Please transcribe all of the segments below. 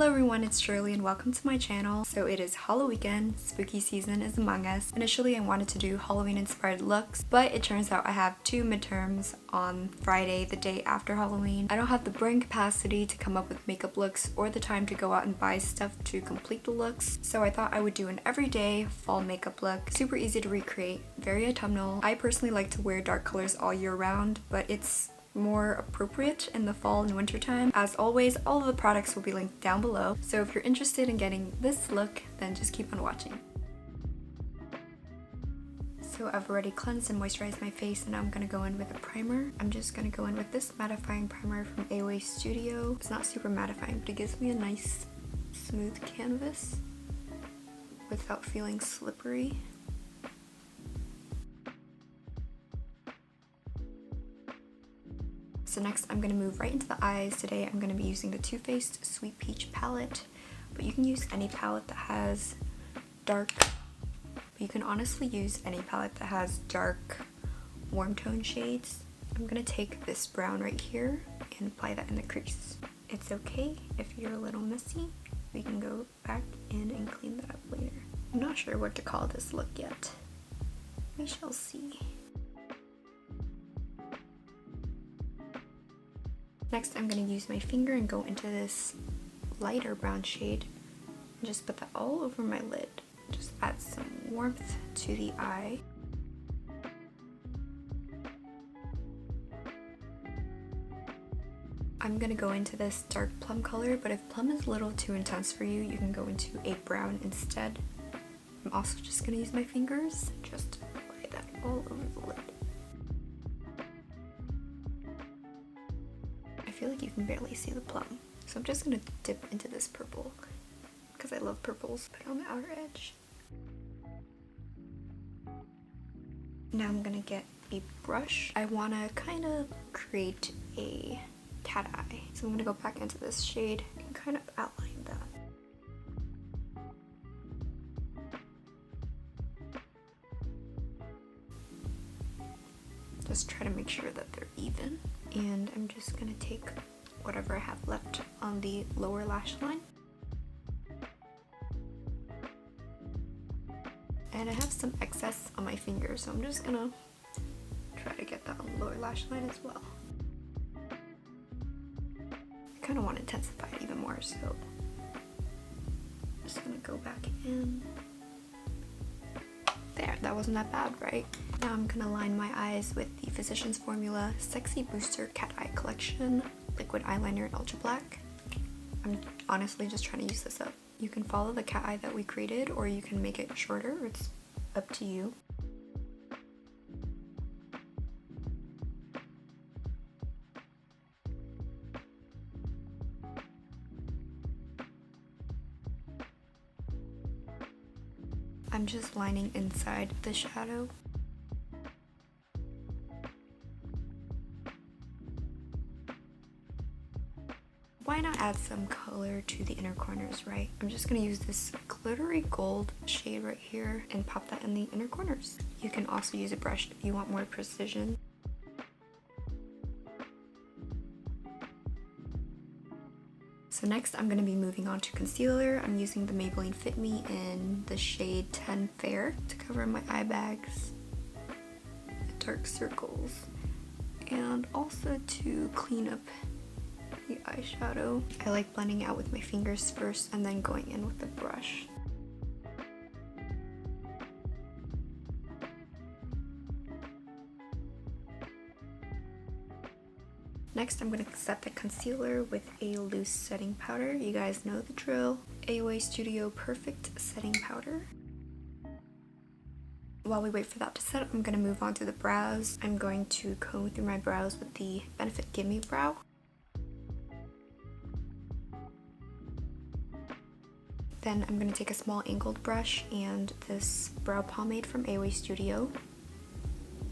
Hello everyone, it's Shirley and welcome to my channel. So it is Halloween weekend, spooky season is among us. Initially I wanted to do Halloween inspired looks, but it turns out I have two midterms on Friday, the day after Halloween. I don't have the brain capacity to come up with makeup looks or the time to go out and buy stuff to complete the looks. So I thought I would do an everyday fall makeup look. Super easy to recreate, very autumnal. I personally like to wear dark colors all year round, but it's more appropriate in the fall and winter time. As always, all of the products will be linked down below, so if you're interested in getting this look, then just keep on watching. So I've already cleansed and moisturized my face, and now I'm gonna go in with a primer. I'm just gonna go in with this mattifying primer from AOA Studio. It's not super mattifying, but it gives me a nice smooth canvas without feeling slippery. So next I'm going to move right into the eyes. Today I'm going to be using the Too Faced Sweet Peach palette, but you can use any palette that has dark, you can honestly use any palette that has dark warm tone shades. I'm going to take this brown right here and apply that in the crease. It's okay if you're a little messy, we can go back in and clean that up later. I'm not sure what to call this look yet. We shall see. Next, I'm going to use my finger and go into this lighter brown shade and just put that all over my lid. Just add some warmth to the eye. I'm going to go into this dark plum color, but if plum is a little too intense for you, you can go into a brown instead. I'm also just going to use my fingers, just apply that all over the lid. I feel like you can barely see the plum, so I'm just gonna dip into this purple because I love purples. Put it on the outer edge. Now I'm gonna get a brush. I want to kind of create a cat eye, so I'm gonna go back into this shade and kind of outline that. Just try to make sure that they're even. And I'm just gonna take whatever I have left on the lower lash line. And I have some excess on my finger, so I'm just gonna try to get that on the lower lash line as well. I kind of want to intensify it even more, so I'm just gonna go back in. There, that wasn't that bad, right? Now I'm gonna line my eyes with the Physicians Formula Sexy Booster Cat Eye Collection Liquid Eyeliner in Ultra Black. I'm honestly just trying to use this up. You can follow the cat eye that we created, or you can make it shorter. It's up to you. I'm just lining inside the shadow. Why not add some color to the inner corners, right? I'm just gonna use this glittery gold shade right here and pop that in the inner corners. You can also use a brush if you want more precision. So next I'm going to be moving on to concealer. I'm using the Maybelline Fit Me in the shade 10 Fair to cover my eye bags, the dark circles, and also to clean up the eyeshadow. I like blending out with my fingers first and then going in with the brush. Next, I'm going to set the concealer with a loose setting powder. You guys know the drill. AOA Studio Perfect Setting Powder. While we wait for that to set, I'm going to move on to the brows. I'm going to comb through my brows with the Benefit Gimme Brow. Then I'm going to take a small angled brush and this brow pomade from AOA Studio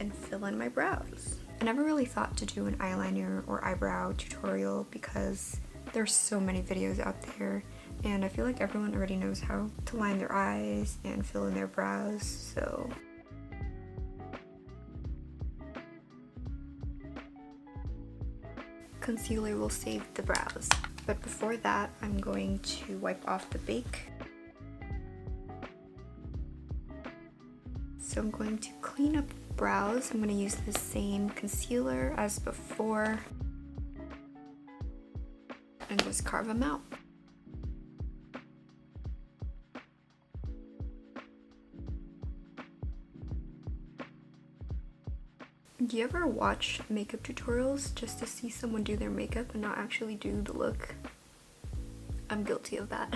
and fill in my brows. I never really thought to do an eyeliner or eyebrow tutorial because there's so many videos out there, and I feel like everyone already knows how to line their eyes and fill in their brows, so concealer will save the brows. But before that, I'm going to wipe off the bake. So I'm going to clean up the brows. I'm going to use the same concealer as before and just carve them out. Do you ever watch makeup tutorials just to see someone do their makeup and not actually do the look? I'm guilty of that.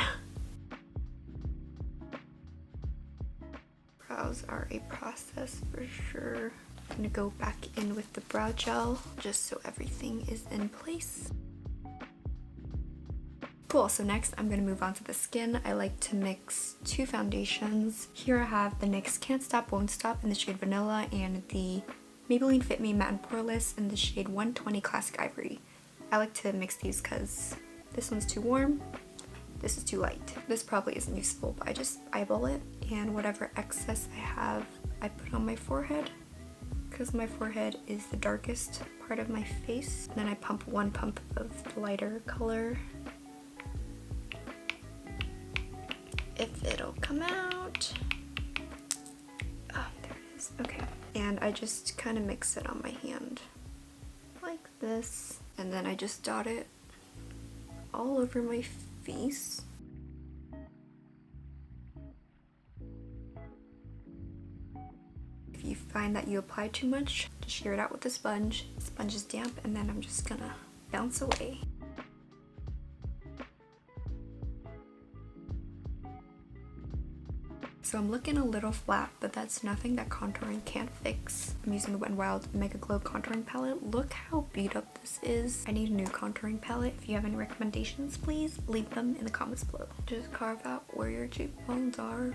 Brows are a process for sure. I'm gonna go back in with the brow gel just so everything is in place. Cool, so next I'm gonna move on to the skin. I like to mix two foundations. Here I have the NYX Can't Stop Won't Stop in the shade Vanilla and the Maybelline Fit Me Matte and Poreless in the shade 120 Classic Ivory. I like to mix these because this one's too warm, this is too light. This probably isn't useful, but I just eyeball it, and whatever excess I have, I put on my forehead because my forehead is the darkest part of my face. And then I pump one pump of the lighter color. If it'll come out. Oh, there it is. Okay. And I just kind of mix it on my hand like this, and then I just dot it all over my face. If you find that you apply too much, just shear it out with a sponge. The sponge is damp, and then I'm just gonna bounce away. So I'm looking a little flat, but that's nothing that contouring can't fix. I'm using the Wet n Wild Mega Glow contouring palette. Look how beat up this is. I need a new contouring palette. If you have any recommendations, please leave them in the comments below. Just carve out where your cheekbones are.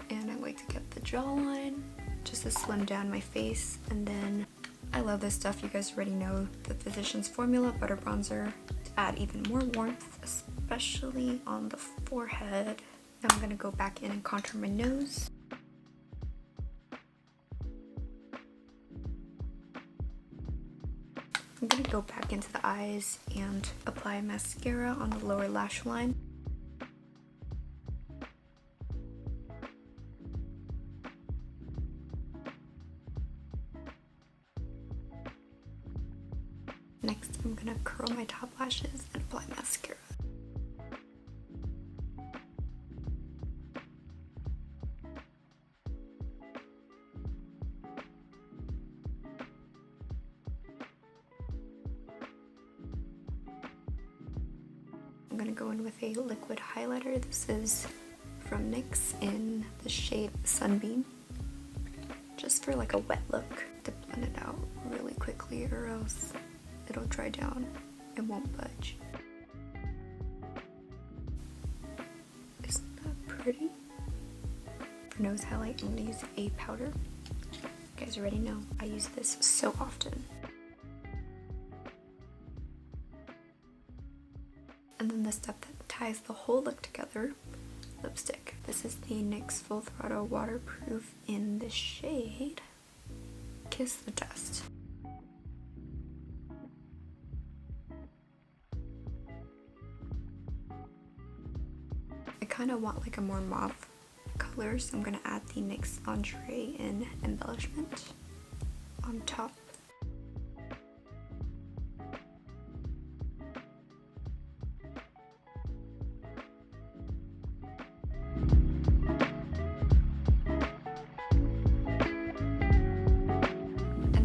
And I like to get the jawline just to slim down my face, and then I love this stuff. You guys already know the Physicians Formula Butter Bronzer to add even more warmth, especially on the forehead. Now I'm going to go back in and contour my nose. I'm going to go back into the eyes and apply mascara on the lower lash line. Next, I'm gonna curl my top lashes and apply mascara. I'm gonna go in with a liquid highlighter. This is from NYX in the shade Sunbeam. Just for like a wet look to blend it out really quickly, or else it'll dry down and won't budge. Isn't that pretty? For nose highlight, I'm going to use a powder. You guys already know I use this so often. And then the step that ties the whole look together, lipstick. This is the NYX Full Throttle Waterproof in the shade Kiss the Dust. I kind of want like a more mauve color, so I'm going to add the NYX Lingerie in Embellishment on top.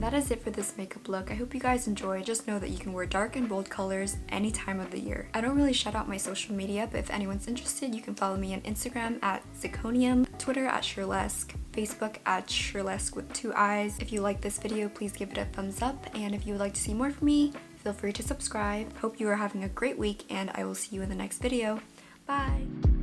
That is it for this makeup look. I hope you guys enjoyed. Just know that you can wear dark and bold colors any time of the year. I don't really shout out my social media, but if anyone's interested, you can follow me on Instagram at Zirconium, Twitter at Shirlesque, Facebook at Shirlesque with 2 eyes. If you like this video, please give it a thumbs up, and if you would like to see more from me, feel free to subscribe. Hope you are having a great week, and I will see you in the next video. Bye!